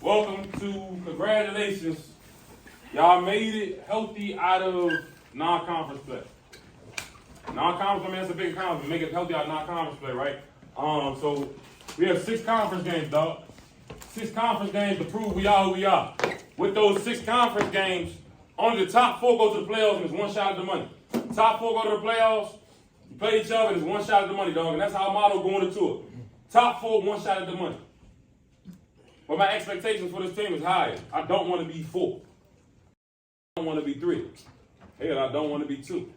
Welcome to congratulations. Y'all made it healthy out of non-conference play. Non-conference, I mean, that's a big conference. Make it healthy out of non-conference play, right? So we have 6 conference games, dog. 6 conference games to prove we are who we are. With those 6 conference games, only the top 4 go to the playoffs and it's one shot at the money. Top 4 go to the playoffs, you play each other and it's one shot at the money, dog. And that's our motto going into it. Top 4, one shot at the money. But my expectations for this team is higher. I don't want to be 4. I don't want to be 3. Hell, I don't want to be 2.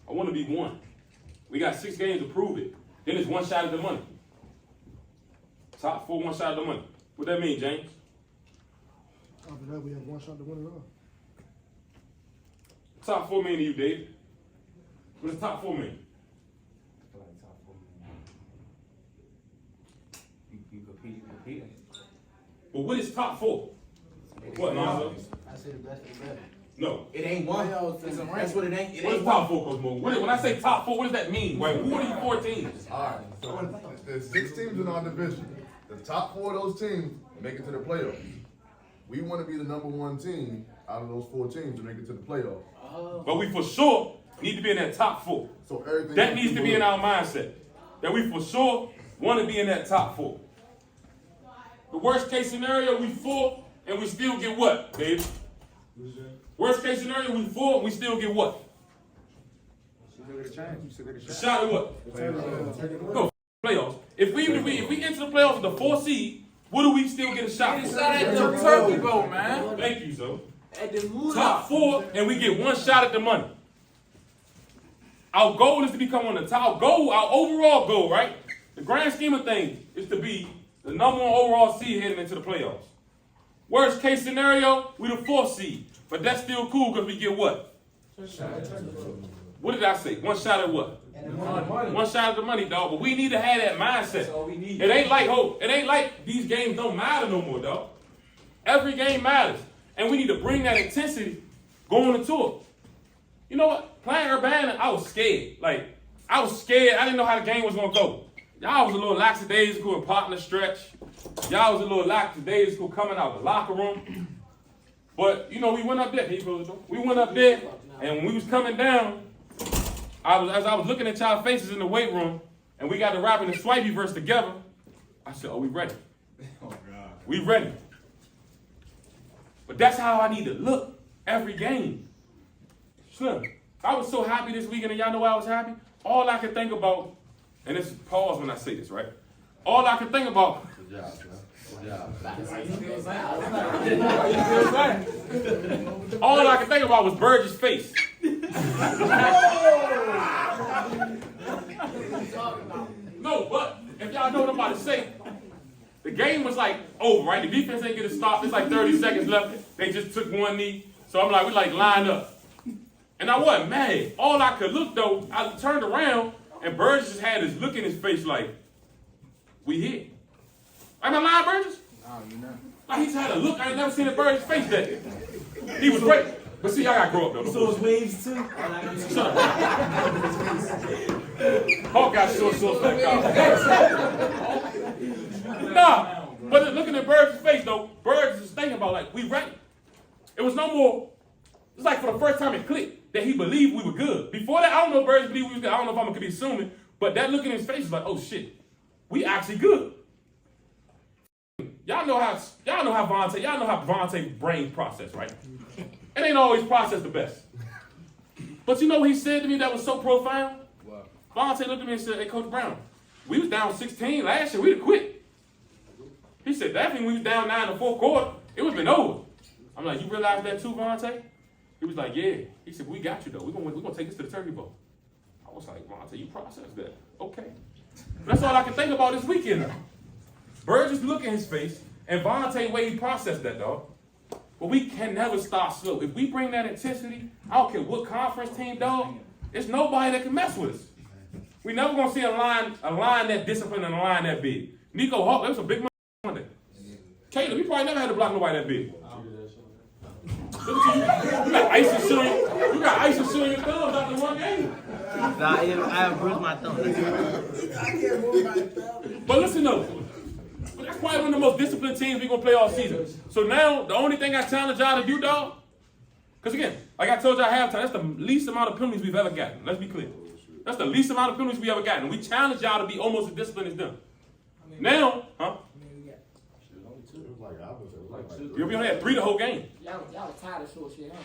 I want to be 1. We got 6 games to prove it. Then it's one shot at the money. Top 4, one shot at the money. What that mean, James? After that, we have one shot to win it all. Top 4 mean to you, David? What does top 4 mean? I feel like top 4 you compete. But what is top 4? What, Lonzo? I say the best of the better. No. It ain't one. That's what it ain't. It What is ain't top 4, Coach Mo? When I say top 4, what does that mean? Like, who are these 4 teams? There's 6 teams in our division. The top 4 of those teams make it to the playoffs. We want to be the number 1 team out of those 4 teams to make it to the playoffs. But we for sure need to be in that top 4. So everything That needs to be in our mindset. That we for sure want to be in that top 4. The worst case scenario, we 4 and we still get what, Dave? Worst case scenario, we 4 and we still get what? A shot at what? No, playoffs. If we enter the playoffs with the 4 seed, what do we still get a shot for? At the Turkey Bowl, man. Thank you, so. At the Moon. Top 4 and we get one shot at the money. Our goal is to become on the top. Our overall goal, right? The grand scheme of things is to be the number 1 overall seed heading into the playoffs. Worst case scenario, we the 4th seed. But that's still cool because we get what? What did I say? One shot at what? One shot at the money, dog. But we need to have that mindset. It ain't like hope. It ain't like these games don't matter no more, dog. Every game matters. And we need to bring that intensity going into it. You know what? Playing Urbana, I was scared. I was scared. I didn't know how the game was going to go. Y'all was a little lackadaisical and partner stretch. Y'all was a little lackadaisical coming out the locker room. But, we went up there. We went up there, and when we was coming down, as I was looking at y'all faces in the weight room, and we got the Rapping and Swipey verse together, I said, we ready. Oh, God. We ready. But that's how I need to look every game. Slim, I was so happy this weekend, and y'all know why I was happy? All I could think about, and this is pause when I say this, right? All I could think about. Good job, bro. Good job. All I could think about was Burgess' face. No, but if y'all know what I'm about to say, the game was over, right? The defense ain't get a stop. It's 30 seconds left. They just took one knee. So I'm we lined up. And I wasn't mad. All I could look though, I turned around and Burgess just had this look in his face we hit. Am I lying, Burgess? No, you're not. He just had a look. I ain't never seen a Burgess face that. He was great. But see, I gotta grow up though. So his waves too. Shut up. Hawk got short back. Nah, but looking at Burgess' face though, Burgess is thinking about we ready. It was no more. It's for the first time it clicked that he believed we were good. Before that, I don't know if Burgess believed we were good. I don't know if I'm gonna be assuming, but that look in his face is oh shit, we actually good. Y'all know how Vontae brain process, right? It ain't always processed the best. But you know what he said to me that was so profound? What? Vontae looked at me and said, hey, Coach Brown, we was down 16 last year. We'd have quit. He said, definitely we was down 9 in the 4th quarter. It would have been over. I'm you realize that too, Vontae? He was yeah. He said, we got you, though. We're gonna take this to the Turkey Bowl. I was Vontae, you processed that. Okay. That's all I can think about this weekend now. Burgess look in his face, and Vontae way he processed that, dog. But we can never start slow. If we bring that intensity, I don't care what conference team, dog, there's nobody that can mess with us. We never gonna see a line that disciplined and a line that big. Nico Hawk, that was a big Monday. Caleb, you probably never had to block nobody that big. Look at you. You got ice and shooting. You got ice and shooting your thumbs after one game. Nah, I have bruised my thumb. But listen though, but that's probably one of the most disciplined teams we're gonna play all season. So now the only thing I challenge y'all to do, dog, because again, like I told y'all halftime, that's the least amount of penalties we've ever gotten. Let's be clear. That's the least amount of penalties we ever gotten. We challenge y'all to be almost as disciplined as them. Now, huh? You'll be on that 3 the whole game. Y'all tired of short shit, huh?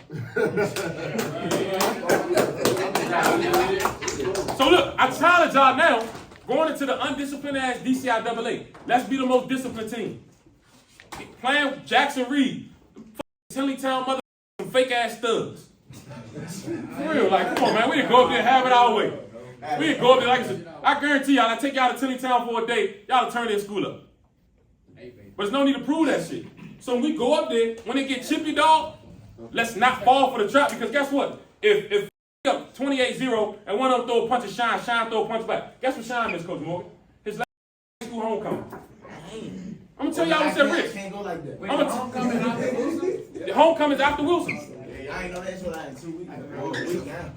So look, I challenge y'all now, going into the undisciplined ass DCIAA. Let's be the most disciplined team. Playing Jackson Reed, Tenleytown mother fake ass thugs. For real, like, come on, man. We didn't go up there and have it our way. We didn't go up there like it's I guarantee y'all, I take y'all to Tenleytown for a day, y'all turn their school up. But there's no need to prove that shit. So when we go up there, when they get chippy, dog, let's not fall for the trap, because guess what? If up 28-0 and one of them throw a punch at Shine throw a punch back. Guess what Shine missed, Coach Morgan? His last high school homecoming. I'm gonna tell y'all what's at risk. Can't go like that. I'm gonna the homecoming's after Wilson. I ain't know that's what I in 2 weeks.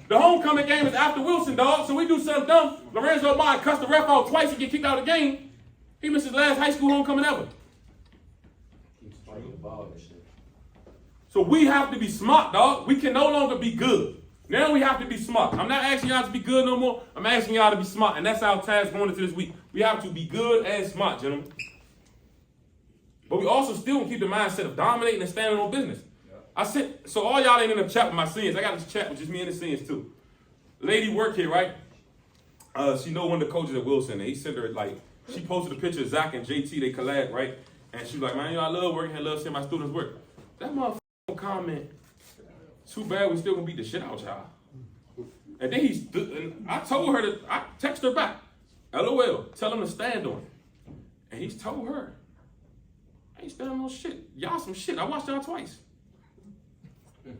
The homecoming game is after Wilson, dog. So we do something dumb. Lorenzo Martin cussed the ref out twice and get kicked out of the game. He missed his last high school homecoming ever. So we have to be smart, dog. We can no longer be good. Now we have to be smart. I'm not asking y'all to be good no more. I'm asking y'all to be smart. And that's our task going into this week. We have to be good and smart, gentlemen. But we also still keep the mindset of dominating and standing on business. So all y'all ain't in the chat with my seniors. I got this chat with just me and the seniors too. Lady work here, right? She know one of the coaches at Wilson. And he sent her, like, she posted a picture of Zach and JT. They collab, right? And she was like, man, you know, I love working here. I love seeing my students work. That motherfucker comment, too bad we still gonna beat the shit out y'all. And then and I told her I texted her back, LOL, tell him to stand on it. And he's told her, I ain't standing on shit. Y'all some shit. I watched y'all twice.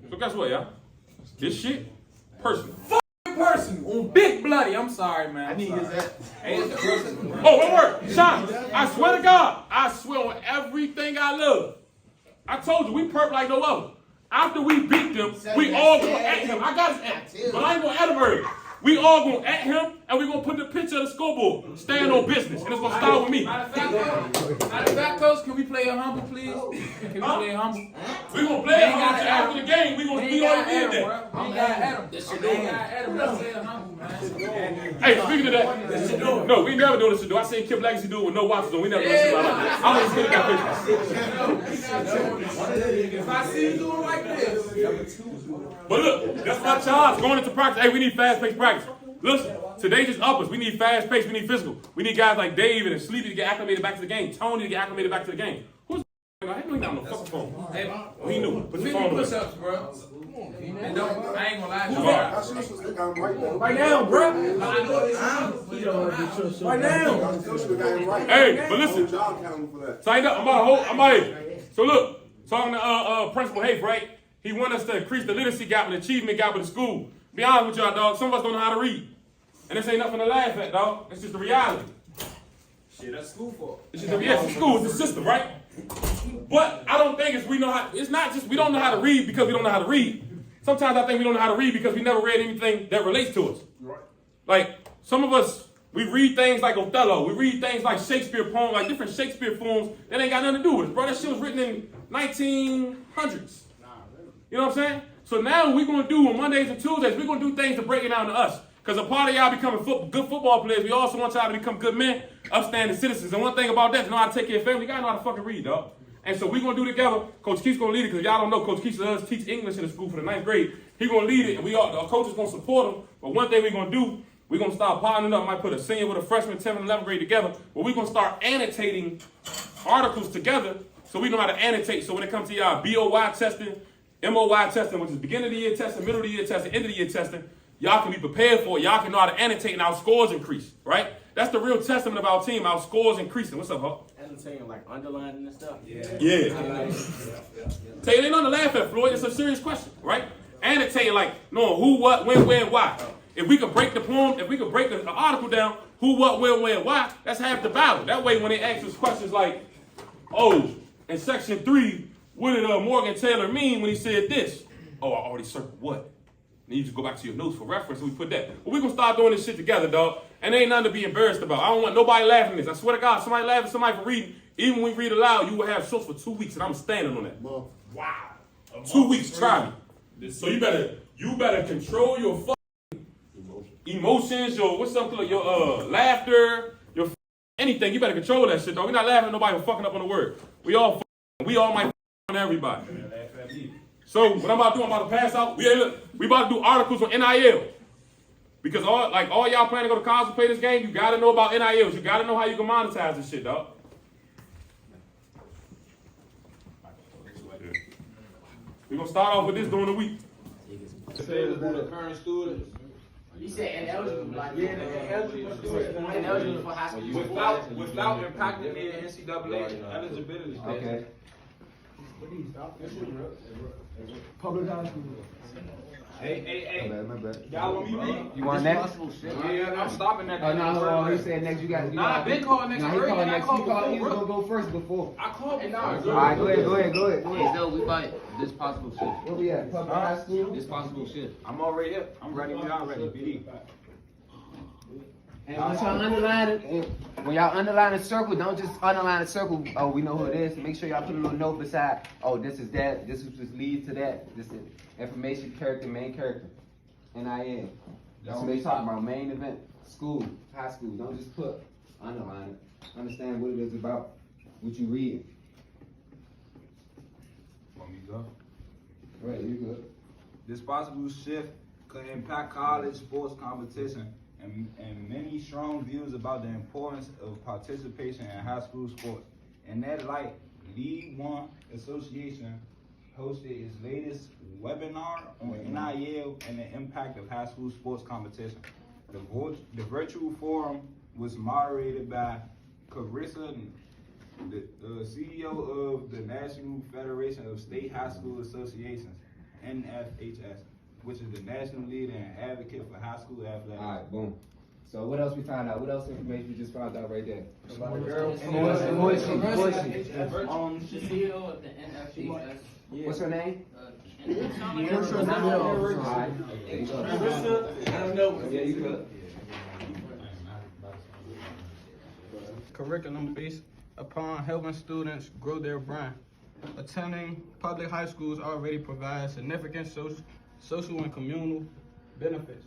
So guess what, y'all? This shit, personal. Personal. On Big Bloody. I'm sorry, man. I need his ass. Oh, one word. Sean, I swear to God, I swear on everything I love. I told you, we perp like no other. After we beat them, we all gonna at him. I got his at, but I ain't gonna at him early. We all gonna at him, and we gonna put the picture of the scoreboard. Stand on business, and it's gonna start with me. Matter of fact, coach, can we play a humble, please? Can we play a humble? We gonna play it after the game. We gonna be on the that. I'm got Adam. This shit doing. Adam, let's play a humble, man. Hey, speaking of that, no, we never do this shit. I seen Kip Legacy do it with no watches on. We never do this shit like that. I always get that picture. If I see you doing like this. But look, that's my charge. Going into practice, hey, we need fast-paced practice. Listen, today just up us. We need fast-paced. We need physical. We need guys like David and Sleepy to get acclimated back to the game. Tony to get acclimated back to the game. Who's I ain't not on the fucking phone. Hey, He knew. Put your phone away. push-ups, bro. And don't, I ain't gonna lie to you. Right now, bro. Right now. Hey, but listen. Signed up. I'm out here. So look, talking to Principal Hafe, right? He want us to increase the literacy gap and achievement gap with the school. Be honest with y'all, dog. Some of us don't know how to read. And this ain't nothing to laugh at, dog. It's just the reality. Shit, that's school for. It's just it's school, it's the system, right? But I don't think it's not just we don't know how to read because we don't know how to read. Sometimes I think we don't know how to read because we never read anything that relates to us. Right. Like some of us, we read things like Othello, we read things like Shakespeare poems, like different Shakespeare poems that ain't got nothing to do with it. Bro, that shit was written in 1900s. You know what I'm saying? So now we're gonna do on Mondays and Tuesdays, we're gonna do things to break it down to us. Because a part of y'all becoming good football players, we also want y'all to become good men, upstanding citizens. And one thing about that, to know how to take care of family, you gotta know how to fucking read, dog. And so we're gonna do together. Coach Keith's gonna lead it, because y'all don't know, Coach Keith does teach English in the school for the 9th grade. He gonna lead it, and our coaches gonna support him. But one thing we're gonna do, we're gonna start partnering up. Might put a senior with a freshman, 10th and 11th grade together. But we're gonna start annotating articles together so we know how to annotate. So when it comes to y'all BOY testing, MOY testing, which is beginning of the year testing, middle of the year testing, end of the year testing, y'all can be prepared for it. Y'all can know how to annotate and our scores increase, right? That's the real testament of our team, our scores increasing. What's up, Huck? Annotating, like underlining and stuff. Yeah. Tell you, ain't nothing to laugh at, Floyd. It's a serious question, right? Annotating, like, knowing who, what, when, where, and why. If we could break the poem, if we could break the article down, who, what, when, where, and why, that's half the battle. That way, when they ask us questions like, oh, in section 3, what did Morgan Taylor mean when he said this? Oh, I already circled what? Then you just go back to your notes for reference, and we put that. But we're going to start doing this shit together, dog. And there ain't nothing to be embarrassed about. I don't want nobody laughing at this. I swear to God, somebody laughing, somebody for reading. Even when we read aloud, you will have shorts for 2 weeks, and I'm standing on that. Month. Wow. 2 weeks, try me. So you better control your fucking emotions, your laughter, your anything. You better control that shit, though. We're not laughing at nobody for fucking up on the word. We all might on everybody. So what I'm about to do, I'm about to pass out. We about to do articles on NIL. Because all y'all planning to go to college and play this game, you gotta know about NILs. You gotta know how you can monetize this shit, dog. We're gonna start off with this during the week. The current students. You said ineligible, like ineligible for high school. Without impacting their NCAA eligibility. Okay. Public high school. Hey. My bad. Y'all want me to read? You want next? Yeah, I'm stopping at Oh, that. no, he said next. You got. Nah, I been calling next. Nah, he already. called I next. called He called. He was before, gonna go first before. I called before. All right, go ahead. So we about this possible shit. Where we at? Public high school. This possible shit. I'm already here. I'm ready when y'all ready. BD. And when y'all underline it, when y'all underline a circle, don't just underline a circle. Oh, we know who it is. Make sure y'all put a little note beside. Oh, this is that. This is just leads to that. This is information, character, main character. NIN. That's what they talking about. Main event, school, high school. Don't just put underline it. Understand what it is about. What you read. Want me to go? Right, you good. This possible shift could impact college sports competition and many strong views about the importance of participation in high school sports. In that light, League One Association hosted its latest webinar on NIL and the impact of high school sports competition. The virtual forum was moderated by Carissa, the CEO of the National Federation of State High School Associations, NFHS, which is the national leader and advocate for high school athletics. All right, boom. So what else we found out? What else information we just found out right there? About the girls. And what she? The CEO of the NFHS. What's her name? Alright. I don't know. Yeah, you good. Curriculum based upon helping students grow their brand. Attending public high schools already provides significant social and communal benefits.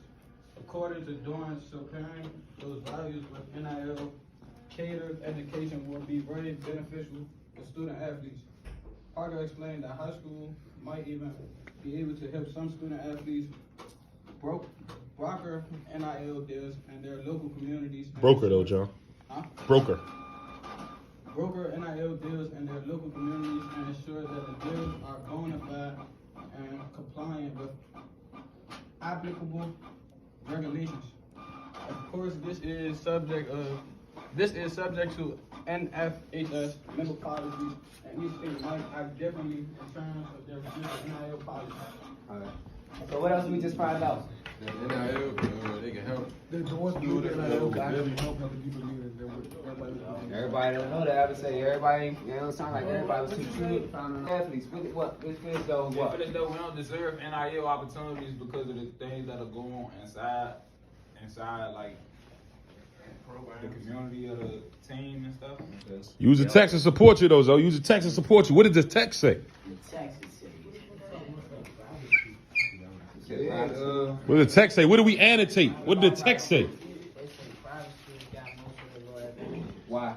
According to Dorrance, so pairing those values with NIL catered education will be very beneficial for student athletes. Parker explained that high school might even be able to help some student athletes broker NIL deals in their local communities. Broker though, John. Huh? Broker. Broker NIL deals in their local communities and ensure that the deals are bona fide and compliant with applicable regulations. Of course, this is subject to NFHS member policies, and each state might act differently in terms of their NIL policies. All right. So what else we just found out? NIL, they can help. They're doing good and help other people leading Everybody don't know that. I would say everybody, it don't sound like everybody was too true. Athletes, what? Which finish though? What? We don't deserve NIL opportunities because of the things that are going on inside like the community of the team and stuff. Use the text to support you, though, Zoe. Use the text to support you. What did the text say? What did the text say? What did we annotate? What did the text say? Why?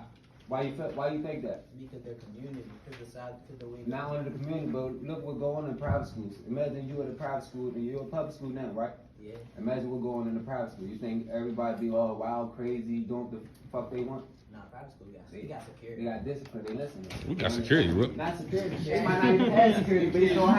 Why you think that? Because their community, because the way. Not only the community, but look what's going on in private schools. Imagine you at a private school and you're a public school now, right? Yeah. Imagine what's going on in the private school. You think everybody be all wild, crazy, doing what the fuck they want? Nah, private school they got security. They got discipline. They listen. We got security, bro. Not security. They might not even have security, but they don't have